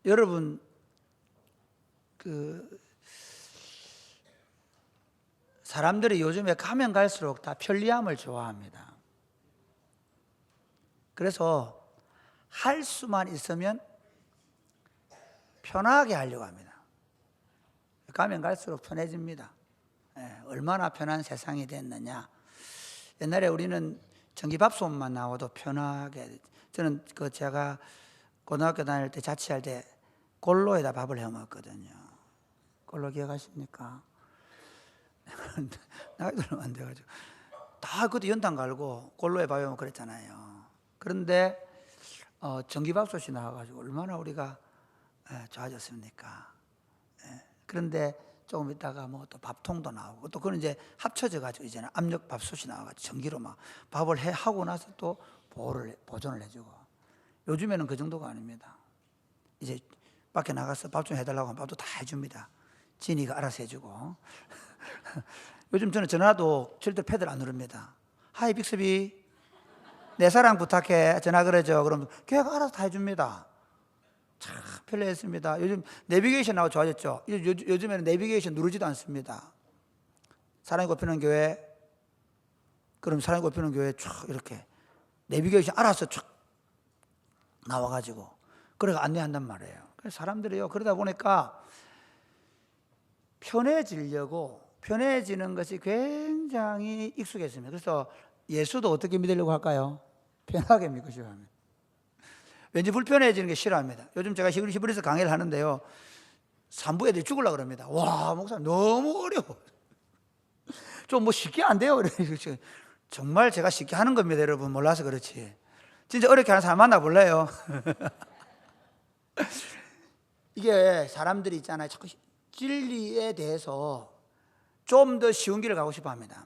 여러분 사람들이 요즘에 가면 갈수록 다 편리함을 좋아합니다. 그래서 할 수만 있으면 편하게 하려고 합니다. 가면 갈수록 편해집니다. 얼마나 편한 세상이 됐느냐. 옛날에 우리는 전기밥솥만 나와도 편하게, 저는 제가 고등학교 다닐 때 자취할 때 골로에다 밥을 해 먹었거든요. 골로 기억하십니까? 나이 들면 안 돼가지고 다 그때 연탄 갈고 골로에 밥 해 먹고 그랬잖아요. 그런데 전기밥솥이 나와가지고 얼마나 우리가 좋아졌습니까? 그런데 조금 있다가 뭐 또 밥통도 나오고 또 그건 이제 합쳐져 가지고 이제는 압력 밥솥이 나와가지고 전기로 막 밥을 하고 나서 또 보존을 해주고. 요즘에는 그 정도가 아닙니다. 이제 밖에 나가서 밥 좀 해달라고 하면 밥도 다 해줍니다. 진이가 알아서 해주고. 요즘 저는 전화도 절대 패드를 안 누릅니다. 하이 빅스비, 내 사랑 부탁해, 전화 그래줘. 그럼 걔가 알아서 다 해줍니다. 참 편리했습니다. 요즘 내비게이션 나와 좋아졌죠. 요즘에는 내비게이션 누르지도 않습니다. 사랑이 꼽히는 교회, 그럼 사랑이 꼽히는 교회 쭉 이렇게 내비게이션 알아서 쭉 나와가지고 그래가 안내한단 말이에요. 그래서 사람들이요, 그러다 보니까 편해지는 것이 굉장히 익숙해집니다. 그래서 예수도 어떻게 믿으려고 할까요? 편하게 믿고 싶어 합니다. 왠지 불편해지는 게 싫어합니다. 요즘 제가 히브리서 강의를 하는데요, 3부 애들이 죽으려고 그럽니다. 와, 목사님 너무 어려워. 좀 뭐 쉽게 안 돼요. 정말 제가 쉽게 하는 겁니다. 여러분 몰라서 그렇지. 진짜 어렵게 하는 사람 만나볼래요? 이게 사람들이 있잖아요, 자꾸 진리에 대해서 좀 더 쉬운 길을 가고 싶어 합니다.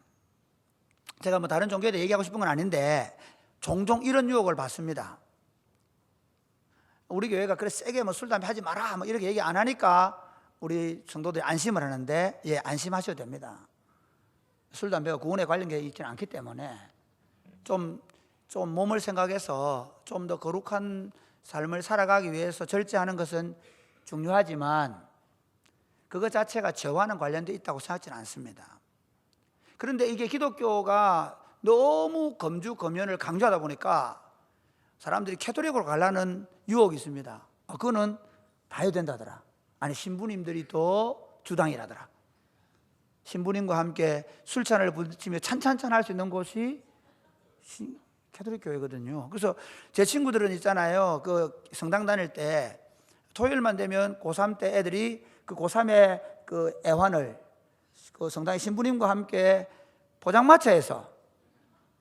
제가 뭐 다른 종교에 대해 얘기하고 싶은 건 아닌데 종종 이런 유혹을 받습니다. 우리 교회가 그래 세게 뭐 술, 담배 하지 마라 뭐 이렇게 얘기 안 하니까 우리 성도들이 안심을 하는데, 예, 안심하셔도 됩니다. 술, 담배가 구원에 관련돼 있지는 않기 때문에 좀 몸을 생각해서 좀 더 거룩한 삶을 살아가기 위해서 절제하는 것은 중요하지만 그것 자체가 저와는 관련돼 있다고 생각하지는 않습니다. 그런데 이게 기독교가 너무 검주 검연을 강조하다 보니까 사람들이 캐톨릭으로 가려는 유혹이 있습니다. 그거는 봐야 된다더라. 아니, 신부님들이 또 주당이라더라. 신부님과 함께 술잔을 부딪히며 찬찬찬 할 수 있는 곳이 캐톨릭 교회거든요. 그래서 제 친구들은 있잖아요, 그 성당 다닐 때 토요일만 되면 고3 때 애들이 그 고3의 그 애환을 그 성당의 신부님과 함께 포장마차에서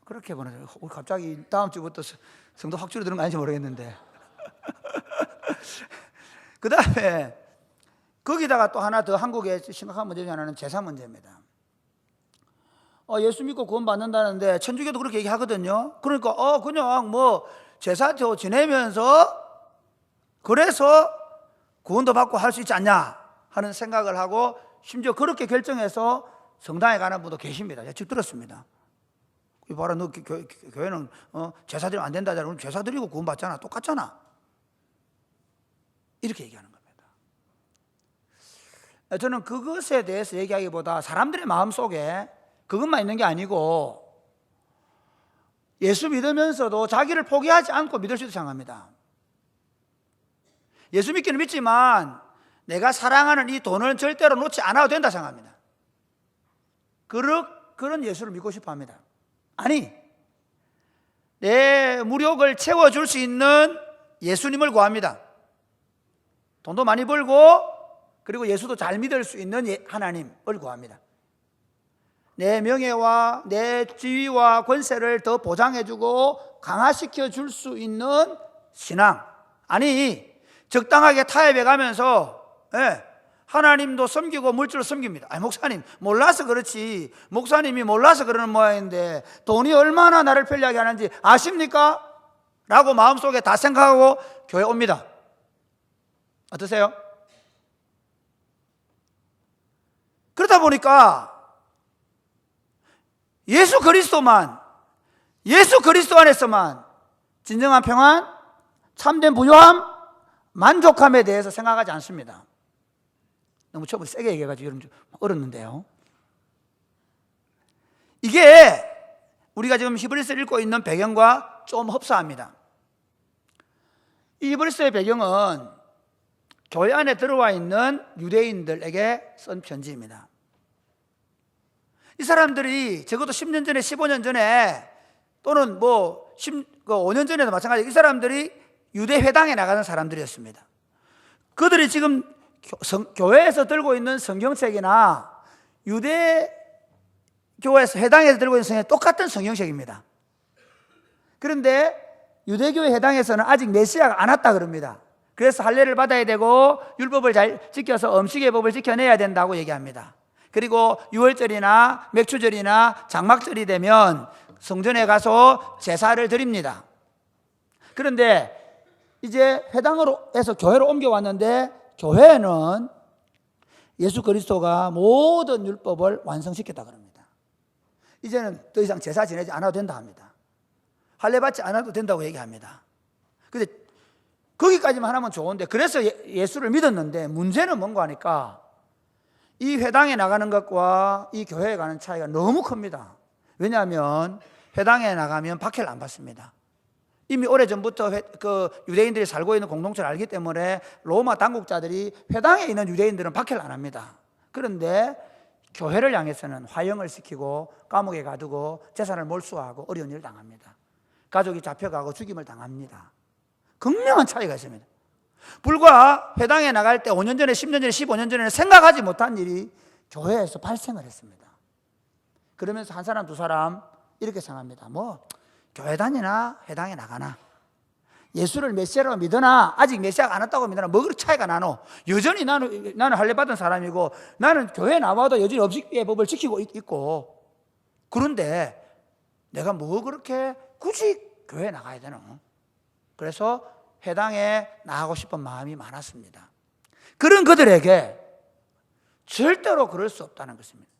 그렇게 보내요. 갑자기 다음 주부터 성도 확 줄어드는 거 아닌지 모르겠는데. 그 다음에 거기다가 또 하나 더 한국의 심각한 문제 중 하나는 제사 문제입니다. 예수 믿고 구원 받는다는데 천주교도 그렇게 얘기하거든요. 그러니까 그냥 뭐 제사 지내면서 그래서 구원도 받고 할 수 있지 않냐 하는 생각을 하고, 심지어 그렇게 결정해서 성당에 가는 분도 계십니다. 제가 쭉 들었습니다. 봐라, 너 교회는 제사 드리면 안 된다잖아. 그럼 제사 드리고 구원 받잖아. 똑같잖아. 이렇게 얘기하는 겁니다. 저는 그것에 대해서 얘기하기보다 사람들의 마음속에 그것만 있는 게 아니고 예수 믿으면서도 자기를 포기하지 않고 믿을 수 있다고 생각합니다. 예수 믿기는 믿지만 내가 사랑하는 이 돈을 절대로 놓지 않아도 된다 생각합니다. 그런 예수를 믿고 싶어 합니다. 아니, 내 무력을 채워줄 수 있는 예수님을 구합니다. 돈도 많이 벌고 그리고 예수도 잘 믿을 수 있는 하나님을 구합니다. 내 명예와 내 지위와 권세를 더 보장해주고 강화시켜 줄 수 있는 신앙. 아니, 적당하게 타협해 가면서 하나님도 섬기고 물질로 섬깁니다. 목사님 몰라서 그렇지, 목사님이 몰라서 그러는 모양인데 돈이 얼마나 나를 편리하게 하는지 아십니까? 라고 마음속에 다 생각하고 교회 옵니다. 어떠세요? 그러다 보니까 예수 그리스도 안에서만 진정한 평안, 참된 부요함, 만족함에 대해서 생각하지 않습니다. 너무 처음에 세게 얘기해가지고 여러분 좀 어렵는데요. 이게 우리가 지금 히브리서를 읽고 있는 배경과 좀 흡사합니다. 이 히브리서의 배경은 교회 안에 들어와 있는 유대인들에게 쓴 편지입니다. 이 사람들이 적어도 10년 전에 15년 전에 또는 5년 전에도 마찬가지로 이 사람들이 유대 회당에 나가는 사람들이었습니다. 그들이 지금 교회에서 들고 있는 성경책이나 유대 교회에서 회당에서 들고 있는 성경이 똑같은 성경책입니다. 그런데 유대교회 회당에서는 아직 메시아가 안 왔다 그럽니다. 그래서 할례를 받아야 되고 율법을 잘 지켜서 음식의 법을 지켜내야 된다고 얘기합니다. 그리고 유월절이나 맥주절이나 장막절이 되면 성전에 가서 제사를 드립니다. 그런데 이제 회당으로 해서 교회로 옮겨왔는데 교회는 예수 그리스도가 모든 율법을 완성시켰다 그럽니다. 이제는 더 이상 제사 지내지 않아도 된다 합니다. 할례 받지 않아도 된다고 얘기합니다. 근데 거기까지만 하면 좋은데, 그래서 예수를 믿었는데 문제는 뭔가 하니까 이 회당에 나가는 것과 이 교회에 가는 차이가 너무 큽니다. 왜냐하면 회당에 나가면 박해를 안 받습니다. 이미 오래전부터 그 유대인들이 살고 있는 공동체를 알기 때문에 로마 당국자들이 회당에 있는 유대인들은 박해를 안 합니다. 그런데 교회를 향해서는 화형을 시키고 감옥에 가두고 재산을 몰수하고 어려운 일을 당합니다. 가족이 잡혀가고 죽임을 당합니다. 극명한 차이가 있습니다. 불과 회당에 나갈 때 5년 전에 10년 전에 15년 전에는 생각하지 못한 일이 교회에서 발생을 했습니다. 그러면서 한 사람 두 사람 이렇게 생각합니다. 교회 다니나 회당에 나가나, 예수를 메시아로 믿으나 아직 메시아가 안 왔다고 믿으나 뭐 그렇게 차이가 나노? 여전히 나는 할례 받은 사람이고 나는 교회에 나와도 여전히 음식의 법을 지키고 있고, 그런데 내가 뭐 그렇게 굳이 교회에 나가야 되노? 그래서 회당에 나가고 싶은 마음이 많았습니다. 그런 그들에게 절대로 그럴 수 없다는 것입니다.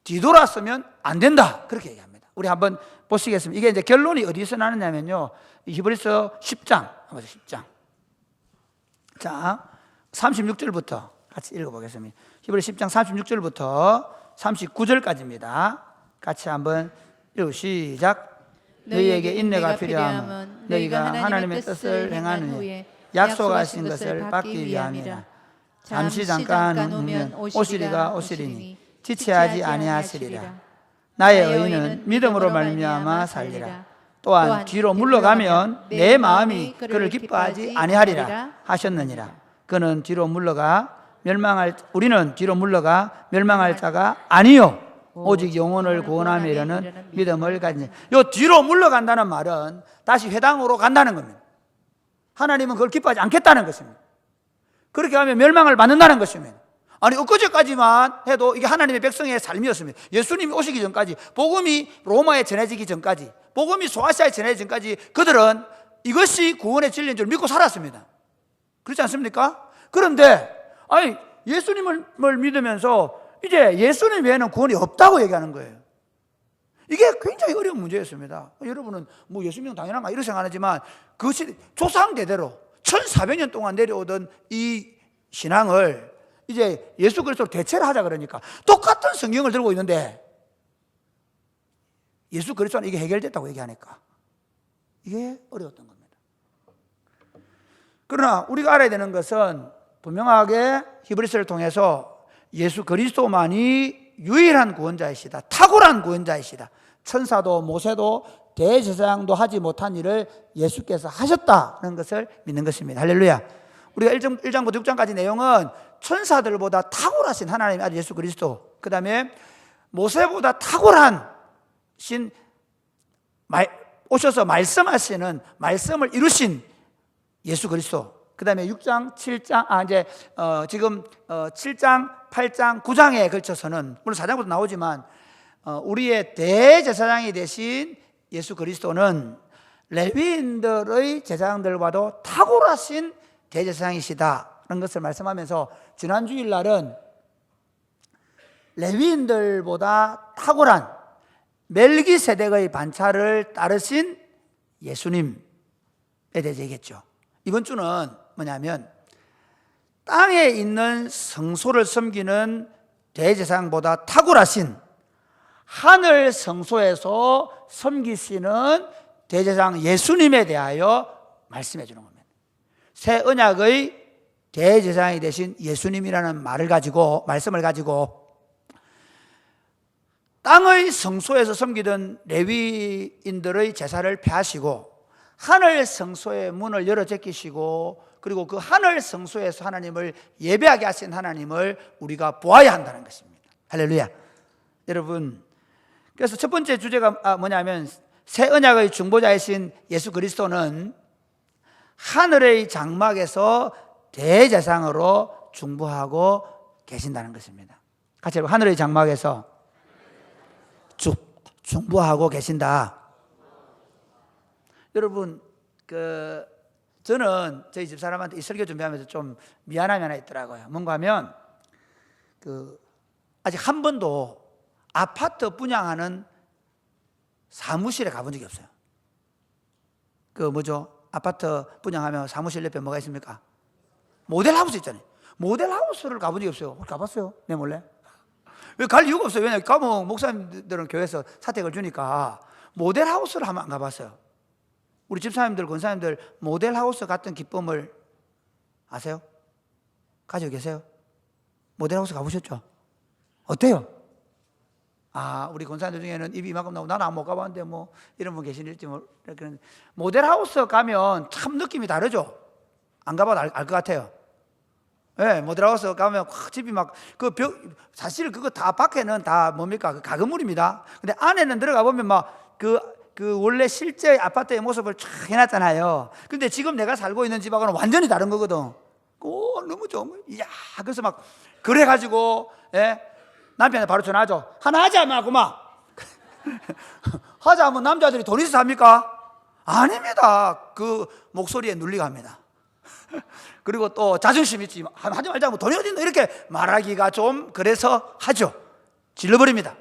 뒤돌았으면 안 된다, 그렇게 얘기합니다. 우리 한번 보시겠습니다. 이게 이제 결론이 어디서 나느냐면요, 히브리서 10장, 10장. 자, 36절부터 같이 읽어보겠습니다. 히브리서 10장 36절부터 39절까지입니다. 같이 한번 읽어 시작. 너희에게 인내가 필요하면 너희가 하나님의 뜻을 행하는 후에 약속하신 것을 받기 위함이라. 잠시 잠깐 후면 오시리가 오시리니 지체하지 아니하시리라. 나의 의인은 믿음으로 말미암아 살리라. 또한 뒤로 물러가면 내 마음이 그를 기뻐하지 아니하리라 하셨느니라. 우리는 뒤로 물러가 멸망할 자가 아니요 오직 영혼을 구원하며 이르는 믿음을 가진. 요 뒤로 물러간다는 말은 다시 회당으로 간다는 겁니다. 하나님은 그걸 기뻐하지 않겠다는 것입니다. 그렇게 하면 멸망을 받는다는 것입니다. 아니, 엊그제까지만 해도 이게 하나님의 백성의 삶이었습니다. 예수님이 오시기 전까지, 복음이 로마에 전해지기 전까지, 복음이 소아시아에 전해지기 전까지 그들은 이것이 구원의 진리인 줄 믿고 살았습니다. 그렇지 않습니까? 그런데 아니, 예수님을 믿으면서 이제 예수님 외에는 구원이 없다고 얘기하는 거예요. 이게 굉장히 어려운 문제였습니다. 여러분은 예수 믿는 당연한가 이렇게 생각하지만 그것이 조상대대로 1400년 동안 내려오던 이 신앙을 이제 예수 그리스도로 대체를 하자 그러니까 똑같은 성경을 들고 있는데 예수 그리스도는 이게 해결됐다고 얘기하니까 이게 어려웠던 겁니다. 그러나 우리가 알아야 되는 것은 분명하게 히브리서를 통해서 예수 그리스도만이 유일한 구원자이시다, 탁월한 구원자이시다, 천사도 모세도 대제사장도 하지 못한 일을 예수께서 하셨다는 것을 믿는 것입니다. 할렐루야. 우리가 1장부터 6장까지 내용은 천사들보다 탁월하신 하나님의 아들 예수 그리스도, 그 다음에 모세보다 탁월하신 오셔서 말씀하시는 말씀을 이루신 예수 그리스도, 그 다음에 6장, 7장, 지금 7장, 8장, 9장에 걸쳐서는 물론 4장부터 나오지만 우리의 대제사장이 되신 예수 그리스도는 레위인들의 제사장들과도 탁월하신 대제사장이시다는 것을 말씀하면서 지난 주일날은 레위인들보다 탁월한 멜기세덱의 반차를 따르신 예수님에 대해서 얘기했죠. 이번 주는 뭐냐면 땅에 있는 성소를 섬기는 대제사장보다 탁월하신 하늘 성소에서 섬기시는 대제사장 예수님에 대하여 말씀해 주는 겁니다. 새 언약의 대제사장이 되신 예수님이라는 말씀을 가지고 땅의 성소에서 섬기던 레위인들의 제사를 폐하시고 하늘 성소의 문을 열어 제끼시고 그리고 그 하늘 성소에서 하나님을 예배하게 하신 하나님을 우리가 보아야 한다는 것입니다. 할렐루야. 여러분, 그래서 첫 번째 주제가 뭐냐면 새 언약의 중보자이신 예수 그리스도는 하늘의 장막에서 대제사장으로 중보하고 계신다는 것입니다. 같이 여러분, 하늘의 장막에서 중보하고 계신다. 여러분, 저는 저희 집사람한테 이 설교 준비하면서 좀 미안함이 하나 있더라고요. 뭔가 하면 아직 한 번도 아파트 분양하는 사무실에 가본 적이 없어요. 아파트 분양하면 사무실 옆에 뭐가 있습니까? 모델하우스 있잖아요. 모델하우스를 가본 적이 없어요. 혹시 가봤어요? 내 몰래? 왜 갈 이유가 없어요. 왜냐하면 가면 목사님들은 교회에서 사택을 주니까 모델하우스를 한번 안 가봤어요. 우리 집사님들, 권사님들 모델하우스 같은 기쁨을 아세요? 가지고 계세요? 모델하우스 가보셨죠? 어때요? 우리 권사님들 중에는 입이 이만큼 나오고 나는 못 가봤는데 뭐 이런 분 계실지 모르겠는데 모델하우스 가면 참 느낌이 다르죠? 안 가봐도 알 것 같아요. 네, 모델하우스 가면 집이 사실 그거 다 밖에는 다 뭡니까? 그 가건물입니다. 근데 안에는 들어가 보면 원래 실제 아파트의 모습을 쫙 해놨잖아요. 근데 지금 내가 살고 있는 집하고는 완전히 다른 거거든. 너무 좋은 이야, 그래서 그래가지고, 남편한테 바로 전화하죠. 하나 하자, 하자 하면 남자들이 돈 있어서 합니까? 아닙니다. 그 목소리에 눌리갑니다. 그리고 또 자존심 있지. 하지 말자, 뭐 돈이 어딨노? 이렇게 말하기가 좀 그래서 하죠. 질러버립니다.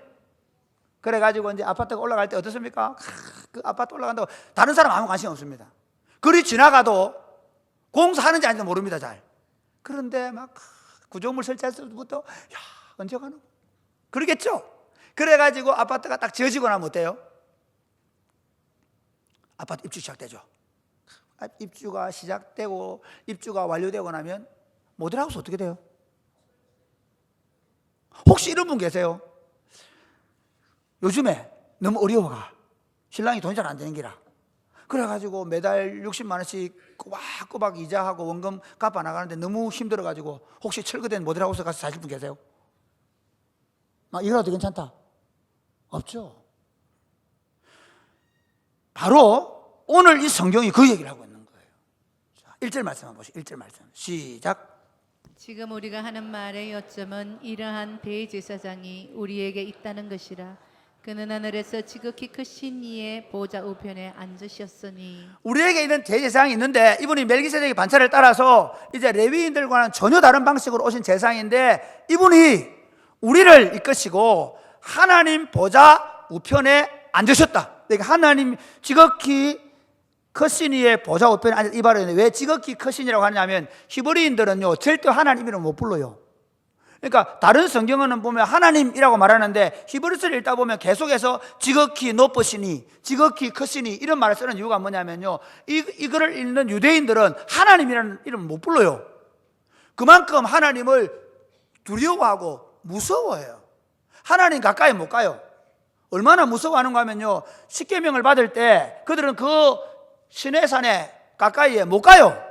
그래가지고 이제 아파트가 올라갈 때 어떻습니까? 그 아파트 올라간다고 다른 사람 아무 관심 없습니다. 그리 지나가도 공사하는지 아닌지 모릅니다, 잘. 그런데 구조물 설치할 때부터 언제 가노? 그러겠죠? 그래가지고 아파트가 딱 지어지고 나면 어때요? 아파트 입주 시작되죠. 입주가 시작되고 입주가 완료되고 나면 모델하우스 어떻게 돼요? 혹시 이런 분 계세요? 요즘에 너무 어려워가 신랑이 돈이 잘 안 되는 기라 그래가지고 매달 60만 원씩 꼬박꼬박 이자하고 원금 갚아 나가는데 너무 힘들어가지고 혹시 철거된 모델하우스 가서 사실 분 계세요? 이거라도 괜찮다? 없죠. 바로 오늘 이 성경이 그 얘기를 하고 있는 거예요. 자, 1절 말씀 한번 보시죠. 1절 말씀 시작. 지금 우리가 하는 말의 요점은 이러한 대제사장이 우리에게 있다는 것이라. 그는 하늘에서 지극히 크신 이의 보좌 우편에 앉으셨으니. 우리에게 있는 대제사장이 있는데 이분이 멜기세덱의 반차를 따라서 이제 레위인들과는 전혀 다른 방식으로 오신 제사장인데 이분이 우리를 이끄시고 하나님 보좌 우편에 앉으셨다. 그러니까 하나님 지극히 크신 이의 보좌 우편에 앉았다. 이 말은 왜 지극히 크신 이라고 하냐면 히브리인들은요 절대 하나님 이름 못 불러요. 그러니까 다른 성경은 보면 하나님이라고 말하는데 히브리서를 읽다 보면 계속해서 지극히 높으시니 지극히 크시니 이런 말을 쓰는 이유가 뭐냐면요 이거를 읽는 유대인들은 하나님이라는 이름을 못 불러요. 그만큼 하나님을 두려워하고 무서워해요. 하나님 가까이 못 가요. 얼마나 무서워하는가 하면요 십계명을 받을 때 그들은 그 시내산에 가까이에 못 가요.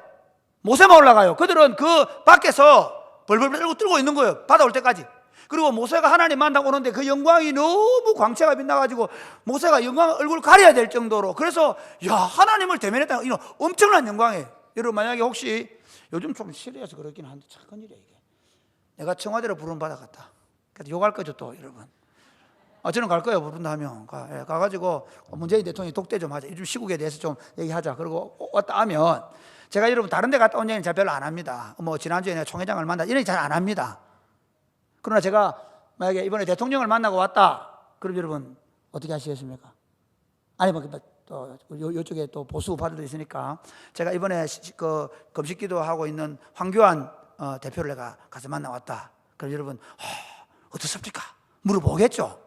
모세만 올라가요. 그들은 그 밖에서 벌벌 떨고 있는 거예요. 바다 올 때까지. 그리고 모세가 하나님 만나고 오는데 그 영광이 너무 광채가 빛나가지고 모세가 영광 얼굴 가려야 될 정도로 그래서 하나님을 대면했다는 이런 엄청난 영광이에요. 여러분 만약에 혹시 요즘 좀 실해서 그렇긴 한데 착한 일이야 이게. 내가 청와대로 부름 받아갔다. 그래서 욕할 거죠 또 여러분. 저는 갈 거예요 부른다 하면 가가지고 문재인 대통령이 독대 좀 하자. 요즘 시국에 대해서 좀 얘기하자. 그리고 왔다 하면 제가 여러분 다른 데 갔다 온 얘기는 잘 별로 안 합니다. 지난주에 내가 총회장을 만나 이런 얘기 잘 안 합니다. 그러나 제가 만약에 이번에 대통령을 만나고 왔다 그럼 여러분 어떻게 하시겠습니까? 아니 또 이쪽에 또 보수 우파들도 있으니까 제가 이번에 그 금식기도 하고 있는 황교안 대표를 내가 가서 만나왔다. 그럼 여러분 어떻습니까? 물어보겠죠.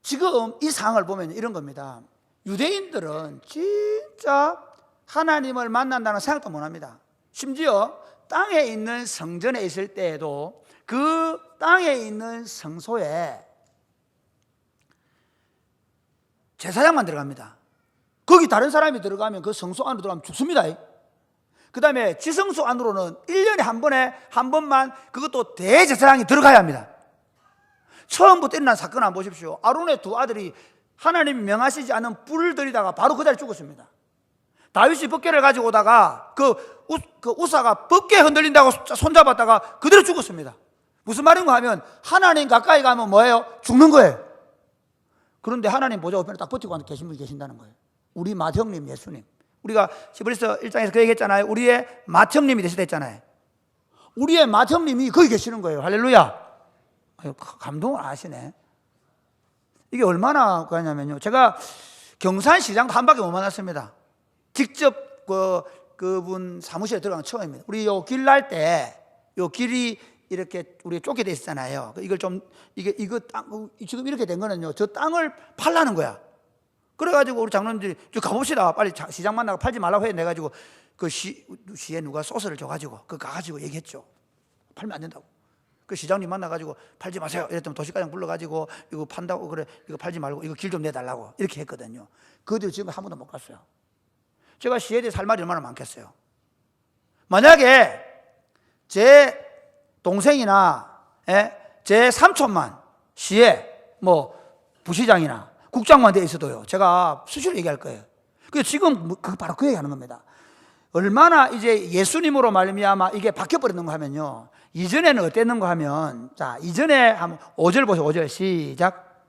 지금 이 상황을 보면 이런 겁니다. 유대인들은 진짜 하나님을 만난다는 생각도 못합니다. 심지어 땅에 있는 성전에 있을 때에도 그 땅에 있는 성소에 제사장만 들어갑니다. 거기 다른 사람이 들어가면 그 성소 안으로 들어가면 죽습니다. 그 다음에 지성소 안으로는 1년에 한 번만 그것도 대제사장이 들어가야 합니다. 처음부터 일어난 사건 한번 보십시오. 아론의 두 아들이 하나님이 명하시지 않은 불을 들이다가 바로 그 자리에 죽었습니다. 다윗이 법궤를 가지고 오다가 그 우사가 법궤 흔들린다고 손잡았다가 그대로 죽었습니다. 무슨 말인가 하면 하나님 가까이 가면 뭐예요? 죽는 거예요. 그런데 하나님 보좌 우편에 딱 버티고 계신 분이 계신다는 거예요. 우리 맏형님 예수님. 우리가 히브리서 1장에서 그 얘기했잖아요. 우리의 맏형님이 되시다 했잖아요. 우리의 맏형님이 거기 계시는 거예요. 할렐루야. 감동을 하시네. 이게 얼마나 그러냐면요, 제가 경산시장도 한 바퀴 못 만났습니다. 직접 그분 사무실에 들어간 처음입니다. 우리 요 길 날 때 요 길이 이렇게 우리 쫓게 돼 있잖아요. 이걸 좀 이거 땅 지금 이렇게 된 거는요, 저 땅을 팔라는 거야. 그래가지고 우리 장로님들이 가봅시다. 빨리 시장 만나고 팔지 말라고 해내가지고 그 시에 누가 소스를 줘가지고 그 가가지고 얘기했죠. 팔면 안 된다고. 그 시장님 만나가지고 팔지 마세요. 이랬더니 도시가장 불러가지고 이거 판다고 그래, 이거 팔지 말고 이거 길 좀 내달라고 이렇게 했거든요. 그 뒤로 지금 한 번도 못 갔어요. 제가 시에 대해서 할 말이 얼마나 많겠어요. 만약에 제 동생이나 제 삼촌만 시에 뭐 부시장이나 국장만 돼 있어도요, 제가 수시로 얘기할 거예요. 그 지금 바로 그 얘기하는 겁니다. 얼마나 이제 예수님으로 말미암아 이게 바뀌어버렸는가 하면요, 이전에는 어땠는가 하면, 자, 이전에 한번 5절 보세요. 5절 시작.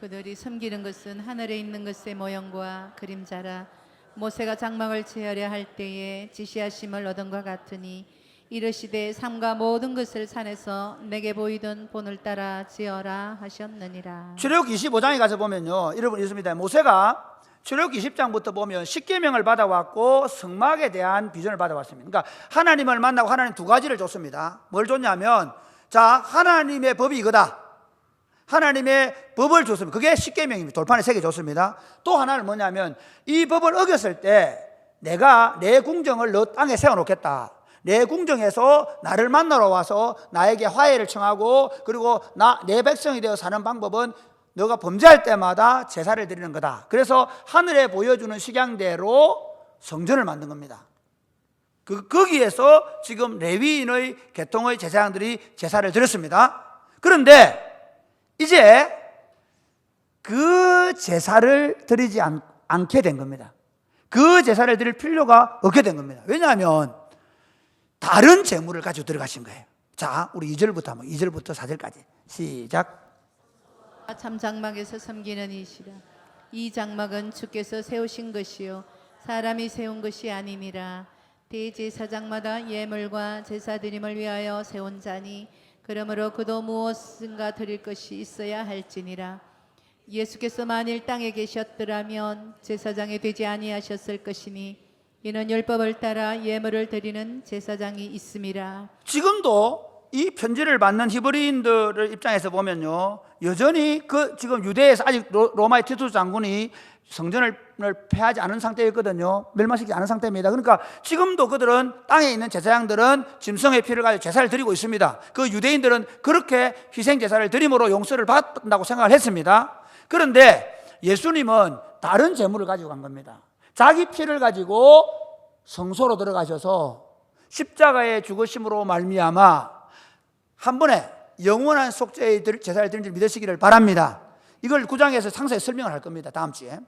그들이 섬기는 것은 하늘에 있는 것의 모형과 그림자라. 모세가 장막을 제하려 할 때에 지시하심을 얻은 것 같으니 이르시되 삼가 모든 것을 산에서 내게 보이던 본을 따라 지어라 하셨느니라. 출애굽기 25장에 가서 보면요, 여러분 있습니다. 모세가 출애굽기 20장부터 보면 십계명을 받아왔고 성막에 대한 비전을 받아왔습니다. 그러니까 하나님을 만나고 하나님 두 가지를 줬습니다. 뭘 줬냐면, 자, 하나님의 법이 이거다. 하나님의 법을 줬습니다. 그게 십계명입니다. 돌판에 3개 줬습니다. 또 하나는 뭐냐면, 이 법을 어겼을 때 내가 내 궁정을 너 땅에 세워놓겠다. 내 궁정에서 나를 만나러 와서 나에게 화해를 청하고, 그리고 내 백성이 되어 사는 방법은 너가 범죄할 때마다 제사를 드리는 거다. 그래서 하늘에 보여주는 식양대로 성전을 만든 겁니다. 거기에서 지금 레위인의 계통의 제사장들이 제사를 드렸습니다. 그런데 이제 그 제사를 드리지 않게 된 겁니다. 그 제사를 드릴 필요가 없게 된 겁니다. 왜냐하면 다른 재물을 가지고 들어가신 거예요. 자, 우리 2절부터 4절까지 시작. 참 장막에서 섬기는 이시라. 이 장막은 주께서 세우신 것이요 사람이 세운 것이 아니니라. 대제사장마다 예물과 제사드림을 위하여 세운 자니 그러므로 그도 무엇인가 드릴 것이 있어야 할지니라. 예수께서 만일 땅에 계셨더라면 제사장이 되지 아니하셨을 것이니 이는 율법을 따라 예물을 드리는 제사장이 있음이라. 지금도 이 편지를 받는 히브리인들의 입장에서 보면요, 여전히 지금 유대에서 아직 로마의 티투스 장군이 성전을 폐하지 않은 상태였거든요. 멸망시키지 않은 상태입니다. 그러니까 지금도 그들은, 땅에 있는 제사장들은 짐승의 피를 가지고 제사를 드리고 있습니다. 그 유대인들은 그렇게 희생 제사를 드림으로 용서를 받는다고 생각을 했습니다. 그런데 예수님은 다른 재물을 가지고 간 겁니다. 자기 피를 가지고 성소로 들어가셔서 십자가의 죽으심으로 말미암아 한 번에 영원한 속죄의 제사를 드린 줄 믿으시기를 바랍니다. 이걸 9장에서 상세히 설명을 할 겁니다. 다음 주에.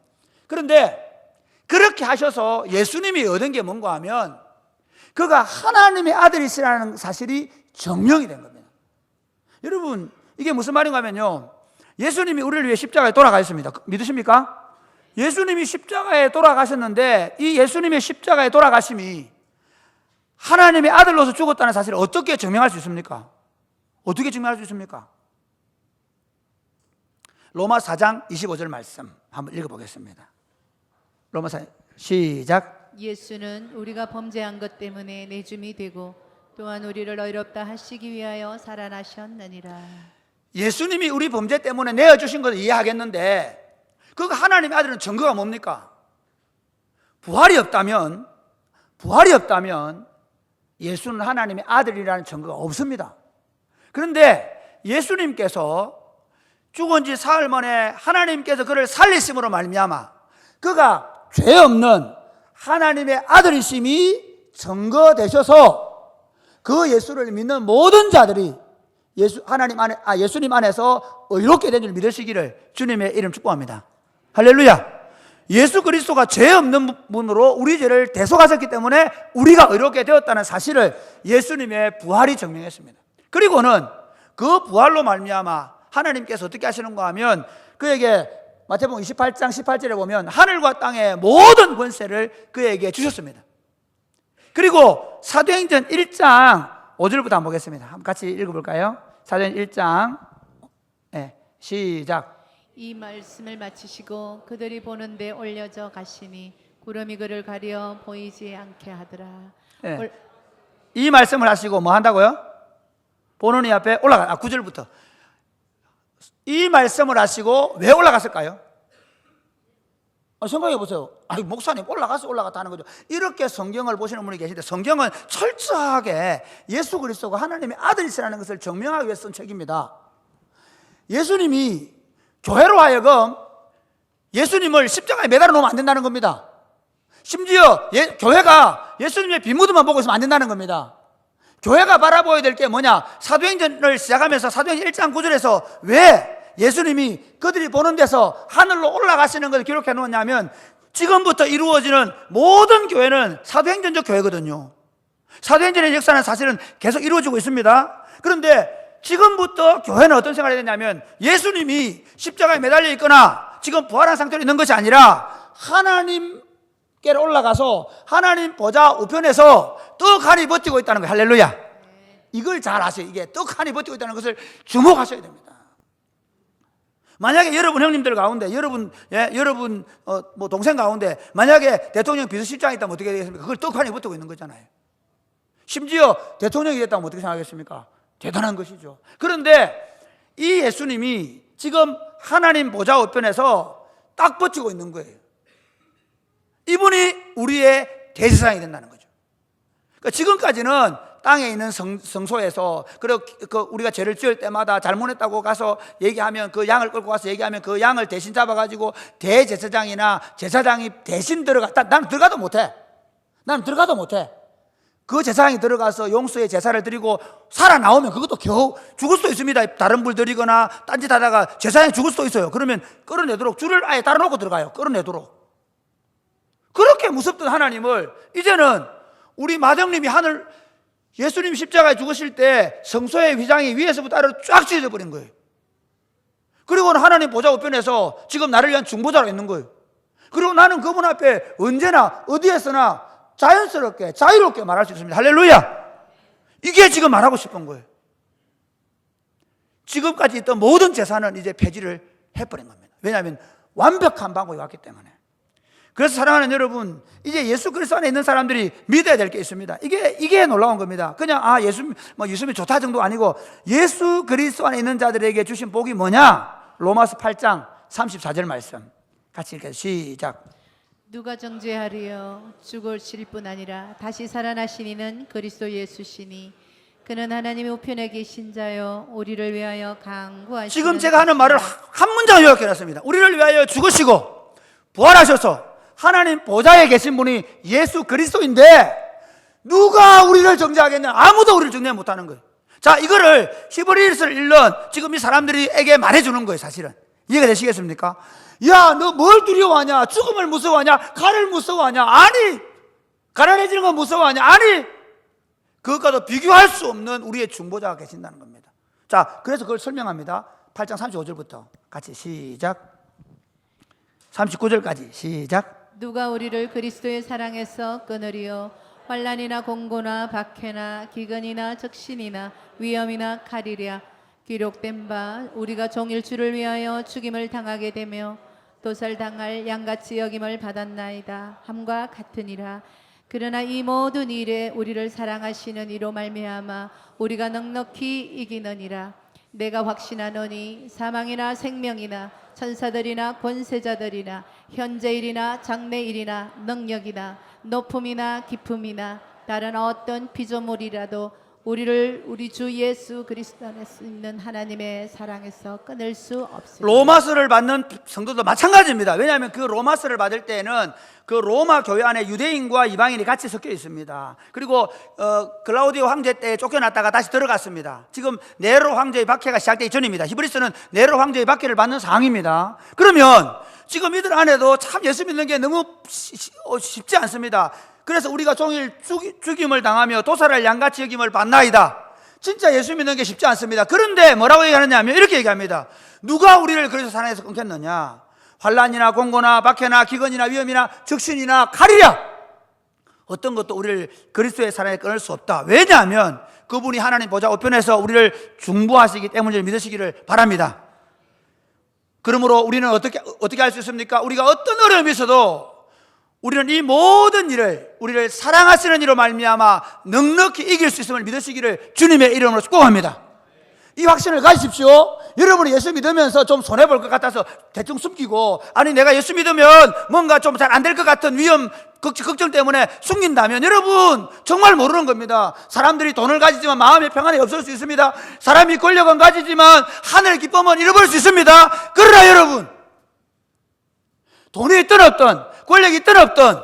그런데 그렇게 하셔서 예수님이 얻은 게 뭔가 하면 그가 하나님의 아들이시라는 사실이 증명이 된 겁니다. 여러분, 이게 무슨 말인가 하면요, 예수님이 우리를 위해 십자가에 돌아가셨습니다. 믿으십니까? 예수님이 십자가에 돌아가셨는데 이 예수님의 십자가에 돌아가심이 하나님의 아들로서 죽었다는 사실을 어떻게 증명할 수 있습니까? 어떻게 증명할 수 있습니까? 로마 4장 25절 말씀 한번 읽어보겠습니다. 로마 4장 시작. 예수는 우리가 범죄한 것 때문에 내줌이 되고 또한 우리를 의롭다 하시기 위하여 살아나셨느니라. 예수님이 우리 범죄 때문에 내어주신 것을 이해하겠는데 그 하나님의 아들은 증거가 뭡니까? 부활이 없다면 예수는 하나님의 아들이라는 증거가 없습니다. 그런데 예수님께서 죽은 지 사흘 만에 하나님께서 그를 살리심으로 말미암아 그가 죄 없는 하나님의 아들이심이 증거되셔서 그 예수를 믿는 모든 자들이 예수님 안에서 의롭게 된 줄 믿으시기를 주님의 이름 축복합니다. 할렐루야. 예수 그리스도가 죄 없는 분으로 우리 죄를 대속하셨기 때문에 우리가 의롭게 되었다는 사실을 예수님의 부활이 증명했습니다. 그리고는 그 부활로 말미암아 하나님께서 어떻게 하시는가 하면 그에게 마태복음 28장 18절에 보면 하늘과 땅의 모든 권세를 그에게 주셨습니다. 그리고 사도행전 1장 5절부터 한번 보겠습니다. 한번 같이 읽어볼까요? 사도행전 1장 시작. 이 말씀을 마치시고 그들이 보는데 올려져 가시니 구름이 그를 가려 보이지 않게 하더라. 이 말씀을 하시고 뭐 한다고요? 보는 이 앞에 9절부터 이 말씀을 하시고 왜 올라갔을까요? 생각해 보세요. 목사님 올라갔다 하는 거죠. 이렇게 성경을 보시는 분이 계신데 성경은 철저하게 예수 그리스도가 하나님의 아들이시라는 것을 증명하기 위해 쓴 책입니다. 예수님이 교회로 하여금 예수님을 십자가에 매달아 놓으면 안 된다는 겁니다. 심지어 교회가 예수님의 빈무드만 보고 있으면 안 된다는 겁니다. 교회가 바라보아야 될 게 뭐냐? 사도행전을 시작하면서 사도행전 1장 9절에서 왜 예수님이 그들이 보는 데서 하늘로 올라가시는 것을 기록해 놓았냐면 지금부터 이루어지는 모든 교회는 사도행전적 교회거든요. 사도행전의 역사는 사실은 계속 이루어지고 있습니다. 그런데 지금부터 교회는 어떤 생각을 해야 되냐면 예수님이 십자가에 매달려 있거나 지금 부활한 상태로 있는 것이 아니라 하나님께로 올라가서 하나님 보좌 우편에서 떡하니 버티고 있다는 거예요. 할렐루야. 이걸 잘 아세요. 이게 떡하니 버티고 있다는 것을 주목하셔야 됩니다. 만약에 여러분 형님들 가운데 여러분 뭐 동생 가운데 만약에 대통령 비서실장이 있다면 어떻게 되겠습니까? 그걸 떡하니 버티고 있는 거잖아요. 심지어 대통령이 됐다면 어떻게 생각하겠습니까? 대단한 것이죠. 그런데 이 예수님이 지금 하나님 보좌 우편에서 딱 버티고 있는 거예요. 이분이 우리의 대제사장이 된다는 거죠. 그러니까 지금까지는 땅에 있는 성소에서 그리고 우리가 죄를 지을 때마다 잘못했다고 가서 얘기하면 그 양을 끌고 가서 얘기하면 그 양을 대신 잡아가지고 대제사장이나 제사장이 대신 나는 들어가도 못해. 그 제사장이 들어가서 용서의 제사를 드리고 살아나오면 그것도 겨우 죽을 수도 있습니다. 다른 불 드리거나 딴짓 하다가 제사장이 죽을 수도 있어요. 그러면 끌어내도록 줄을 아예 따라놓고 들어가요. 끌어내도록. 그렇게 무섭던 하나님을 이제는 우리 마정님이 예수님 십자가에 죽으실 때 성소의 휘장이 위에서부터 아래로 쫙 찢어져 버린 거예요. 그리고는 하나님 보좌 우편에서 지금 나를 위한 중보자로 있는 거예요. 그리고 나는 그분 앞에 언제나 어디에서나 자연스럽게 자유롭게 말할 수 있습니다. 할렐루야. 이게 지금 말하고 싶은 거예요. 지금까지 있던 모든 재산은 이제 폐지를 해버린 겁니다. 왜냐하면 완벽한 방법이 왔기 때문에. 그래서 사랑하는 여러분, 이제 예수 그리스도 안에 있는 사람들이 믿어야 될 게 있습니다. 이게 놀라운 겁니다. 그냥 예수님이 좋다 정도 아니고 예수 그리스도 안에 있는 자들에게 주신 복이 뭐냐? 로마서 8장 34절 말씀 같이 읽겠습니다. 시작. 누가 정죄하리요? 죽으실 뿐 아니라 다시 살아나신 이는 그리스도 예수시니 그는 하나님의 우편에 계신 자요 우리를 위하여 강구하시는. 지금 제가 하는 말을 한 문장 요약해놨습니다. 우리를 위하여 죽으시고 부활하셔서 하나님 보좌에 계신 분이 예수 그리스도인데 누가 우리를 정죄하겠냐? 아무도 우리를 정죄 못하는 거예요. 자, 이거를 히브리서를 읽는 지금 이 사람들에게 말해주는 거예요. 사실은 이해가 되시겠습니까? 야, 너 뭘 두려워하냐? 죽음을 무서워하냐? 칼을 무서워하냐? 아니, 가난해지는 건 무서워하냐? 아니, 그것과도 비교할 수 없는 우리의 중보자가 계신다는 겁니다. 자, 그래서 그걸 설명합니다. 8장 35절부터 같이 시작. 39절까지 시작. 누가 우리를 그리스도의 사랑에서 끊으리요? 환난이나 공고나 박해나 기근이나 적신이나 위험이나 칼이랴. 기록된 바 우리가 종일 주를 위하여 죽임을 당하게 되며 도살당할 양같이 여김을 받았나이다 함과 같으니라. 그러나 이 모든 일에 우리를 사랑하시는 이로 말미암아 우리가 넉넉히 이기느니라. 내가 확신하노니 사망이나 생명이나 천사들이나 권세자들이나 현재일이나 장래일이나 능력이나 높음이나 깊음이나 다른 어떤 피조물이라도 우리를 우리 주 예수 그리스도 안에서 있는 하나님의 사랑에서 끊을 수 없습니다. 로마서를 받는 성도도 마찬가지입니다. 왜냐하면 그 로마서를 받을 때는 그 로마 교회 안에 유대인과 이방인이 같이 섞여 있습니다. 그리고 글라우디오 황제 때 쫓겨났다가 다시 들어갔습니다. 지금 네로 황제의 박해가 시작되기 전입니다. 히브리서는 네로 황제의 박해를 받는 상황입니다. 그러면 지금 이들 안에도 참 예수 믿는 게 너무 쉽지 않습니다. 그래서 우리가 종일 죽임을 당하며 도살할 양같이 여김을 받나이다. 진짜 예수 믿는 게 쉽지 않습니다. 그런데 뭐라고 얘기하느냐 하면 이렇게 얘기합니다. 누가 우리를 그래서 사랑해서 끊겠느냐? 환난이나 공고나 박해나 기근이나 위험이나 적신이나 칼이랴. 어떤 것도 우리를 그리스도의 사랑에 끊을 수 없다. 왜냐하면 그분이 하나님 보좌 우편에서 우리를 중보하시기 때문에 믿으시기를 바랍니다. 그러므로 우리는 어떻게 할 수 있습니까? 우리가 어떤 어려움이 있어도 우리는 이 모든 일을 우리를 사랑하시는 이로 말미암아 넉넉히 이길 수 있음을 믿으시기를 주님의 이름으로 축복합니다. 이 확신을 가지십시오. 여러분이 예수 믿으면서 좀 손해볼 것 같아서 대충 숨기고, 아니 내가 예수 믿으면 뭔가 좀 잘 안 될 것 같은 위험 걱정 때문에 숨긴다면 여러분 정말 모르는 겁니다. 사람들이 돈을 가지지만 마음의 평안이 없을 수 있습니다. 사람이 권력은 가지지만 하늘의 기쁨은 잃어버릴 수 있습니다. 그러나 여러분, 돈이 있든 없든 권력이 있든 없든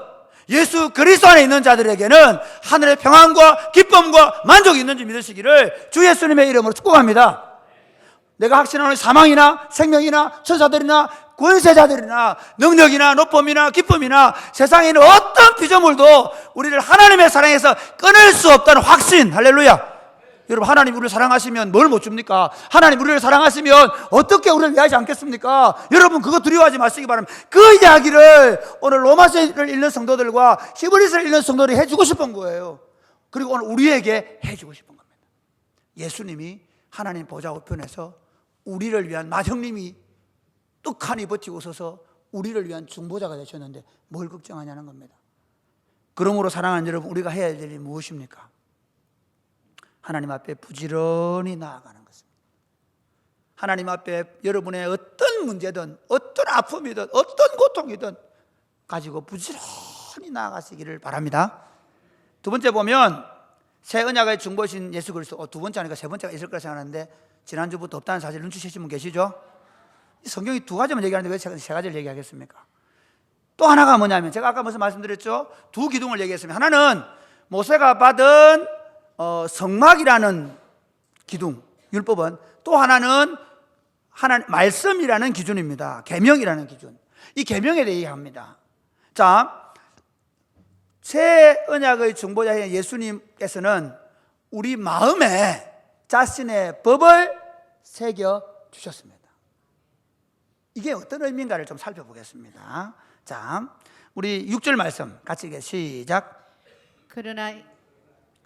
예수 그리스도 안에 있는 자들에게는 하늘의 평안과 기쁨과 만족이 있는지 믿으시기를 주 예수님의 이름으로 축복합니다. 내가 확신하는 사망이나 생명이나 천사들이나 권세자들이나 능력이나 높음이나 기쁨이나 세상에 있는 어떤 피조물도 우리를 하나님의 사랑에서 끊을 수 없다는 확신. 할렐루야. 여러분, 하나님 우리를 사랑하시면 뭘 못 줍니까? 하나님 우리를 사랑하시면 어떻게 우리를 위하지 않겠습니까? 여러분 그거 두려워하지 마시기 바랍니다. 그 이야기를 오늘 로마서를 읽는 성도들과 히브리서를 읽는 성도들이 해주고 싶은 거예요. 그리고 오늘 우리에게 해주고 싶은 겁니다. 예수님이 하나님 보좌 우편에서 우리를 위한 마형님이 떡하니 버티고 서서 우리를 위한 중보자가 되셨는데 뭘 걱정하냐는 겁니다. 그러므로 사랑하는 여러분, 우리가 해야 될 일이 무엇입니까? 하나님 앞에 부지런히 나아가는 것입니다. 하나님 앞에 여러분의 어떤 문제든 어떤 아픔이든 어떤 고통이든 가지고 부지런히 나아가시기를 바랍니다. 두 번째 보면 새 언약의 중보신 예수 그리스도, 두 번째 하니까 세 번째가 있을 거라 생각하는데 지난주부터 없다는 사실 눈치채신 분 계시죠? 성경이 두 가지만 얘기하는데 왜 제가 세 가지를 얘기하겠습니까? 또 하나가 뭐냐면 제가 아까 무슨 말씀드렸죠? 두 기둥을 얘기했습니다. 하나는 모세가 받은 성막이라는 기둥, 율법은, 또 하나는 말씀이라는 기준입니다. 계명이라는 기준. 이 계명에 대해 얘기합니다. 자, 새 언약의 중보자인 예수님께서는 우리 마음에 자신의 법을 새겨 주셨습니다. 이게 어떤 의미인가를 좀 살펴보겠습니다. 자, 우리 6절 말씀 같이 시작. 그러나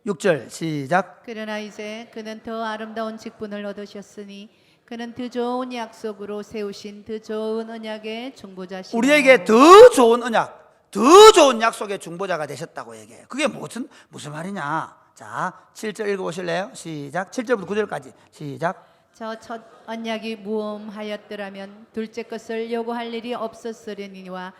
6절 시작. 그러나 이제 그는 더 아름다운 직분을 얻으셨으니 그는 더 좋은 약속으로 세우신 더 좋은 언약의 중보자시니 우리에게 더 좋은 언약, 더 좋은 약속의 중보자가 되셨다고 얘기해요. 그게 무슨 말이냐? 자, 7절 읽어보실래요? 시작. 7절부터 9절까지 시작. 저 첫 언약이 무엄하였더라면 둘째 것을 요구할 일이 없었으려니와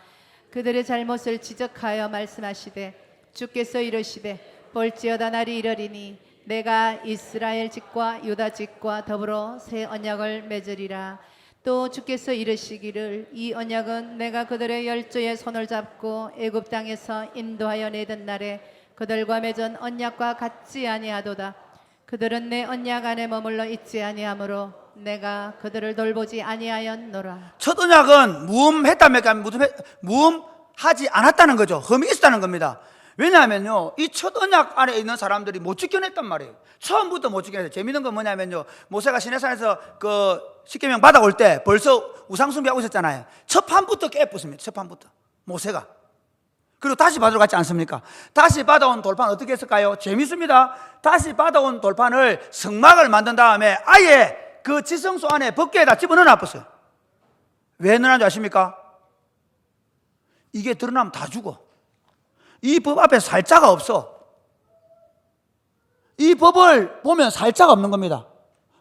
그들의 잘못을 지적하여 말씀하시되 주께서 이르시되 볼지어다 날이 이르리니 내가 이스라엘 집과 유다 집과 더불어 새 언약을 맺으리라. 또 주께서 이르시기를 이 언약은 내가 그들의 열조의 손을 잡고 애굽 땅에서 인도하여 내던 날에 그들과 맺은 언약과 같지 아니하도다. 그들은 내 언약 안에 머물러 있지 아니하므로 내가 그들을 돌보지 아니하였노라. 첫 언약은 무음했다니까 무음하지 않았다는 거죠. 흠이 있었다는 겁니다. 왜냐하면요, 이 첫 언약 안에 있는 사람들이 못 지켜냈단 말이에요. 처음부터 못 지켜냈어요. 재밌는 건 뭐냐면요, 모세가 시내산에서 그 십계명 받아올 때 벌써 우상숭배하고 있었잖아요. 첫 판부터 깨부숩니다. 첫 판부터 모세가. 그리고 다시 받으러 갔지 않습니까? 다시 받아온 돌판 어떻게 했을까요? 재밌습니다. 다시 받아온 돌판을 성막을 만든 다음에 아예 그 지성소 안에 법궤에다 집어넣어놨어요. 왜 넣어놨는지 아십니까? 이게 드러나면 다 죽어. 이 법 앞에 살자가 없어. 이 법을 보면 살자가 없는 겁니다.